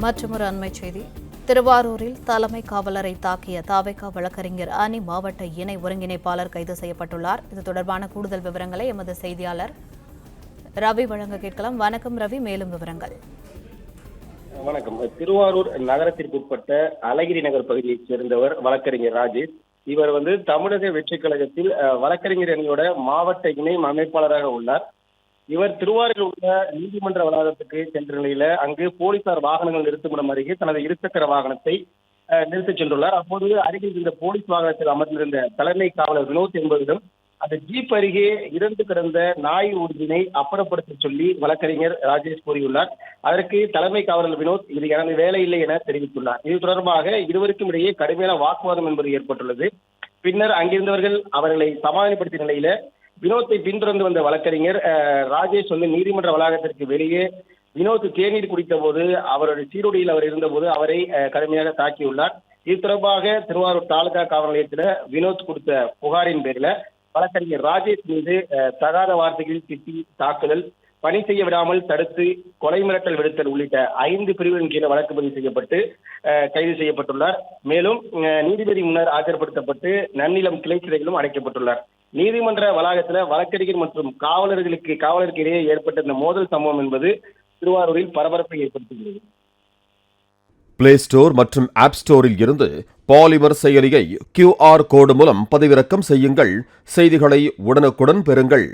மற்றொரு அண்மைச் செய்தி. திருவாரூரில் தலைமை காவலரை தாக்கிய தாவேகா வழக்கறிஞர் அணி மாவட்ட இணை ஒருங்கிணைப்பாளர் கைது செய்யப்பட்டுள்ளார். இது தொடர்பான கூடுதல் விவரங்களை எமது செய்தியாளர் ரவி வழங்க கேட்கலாம். வணக்கம் ரவி, மேலும் விவரங்கள். வணக்கம். திருவாரூர் நகரத்திற்குட்பட்ட அழகிரி நகர் பகுதியைச் சேர்ந்தவர் வழக்கறிஞர் ராஜேஷ். இவர் தமிழக வெற்றிக் கழகத்தில் வழக்கறிஞர் அணியோட மாவட்ட இணை அமைப்பாளராக உள்ளார். இவர் திருவாரூரில் உள்ள நீதிமன்ற வளாகத்துக்கு சென்ற நிலையில அங்கு போலீசார் வாகனங்கள் நிறுத்துமிடம் அருகே தனது இருசக்கர வாகனத்தை நிறுத்திச் சென்றுள்ளார். அப்போது அருகில் இருந்த போலீஸ் வாகனத்தில் அமர்ந்திருந்த தலைமை காவலர் வினோத் என்பவரிடம் அந்த ஜீப் அருகே இறந்து கிடந்த நாய் ஒன்றினை அப்புறப்படுத்த சொல்லி வழக்கறிஞர் ராஜேஷ் கூறியுள்ளார். அதற்கு தலைமை காவலர் வினோத் இது எனது வேலை இல்லை என தெரிவித்துள்ளார். இது தொடர்பாக இருவருக்கும் இடையே கடுமையான வாக்குவாதம் என்பது ஏற்பட்டுள்ளது. பின்னர் அங்கிருந்தவர்கள் அவர்களை சமாதானப்படுத்திய நிலையில வினோத்தை பின்தொடர்ந்து வந்த வழக்கறிஞர் ராஜேஷ் நீதிமன்ற வளாகத்திற்கு வெளியே வினோத் தேநீர் குடித்த போது அவருடைய சீருடையில் அவர் இருந்தபோது அவரை கடுமையாக தாக்கியுள்ளார். இது தொடர்பாக திருவாரூர் தாலுகா காவல் நிலையத்தில் வினோத் கொடுத்த புகாரின் பேரில் வழக்கறிஞர் ராஜேஷ் மீது தகாத வார்த்தைகளில் திட்டி தாக்குதல், பணி செய்ய விடாமல் தடுத்து கொலை மிரட்டல் விடுத்தல் உள்ளிட்ட 5 பிரிவுகளின் கீழே வழக்கு பதிவு செய்யப்பட்டு கைது செய்யப்பட்டுள்ளார். மேலும் நீதிபதி முன்னர் ஆஜர்படுத்தப்பட்டு நன்னிலம் கிளை சிறைகளும் அடைக்கப்பட்டுள்ளார். நீதிமன்ற வளாகத்தில் வழக்கறிஞர் மற்றும் காவலருக்கு இடையே ஏற்பட்ட இந்த மோதல் சம்பவம் என்பது திருவாரூரில் பரபரப்பை ஏற்படுத்தியுள்ளது. பிளே ஸ்டோர் மற்றும் ஆப் ஸ்டோரில் இருந்து பாலிமர் செயலியை QR கோடு மூலம் பதிவிறக்கம் செய்யுங்கள். செய்திகளை உடனுக்குடன் பெறுங்கள்.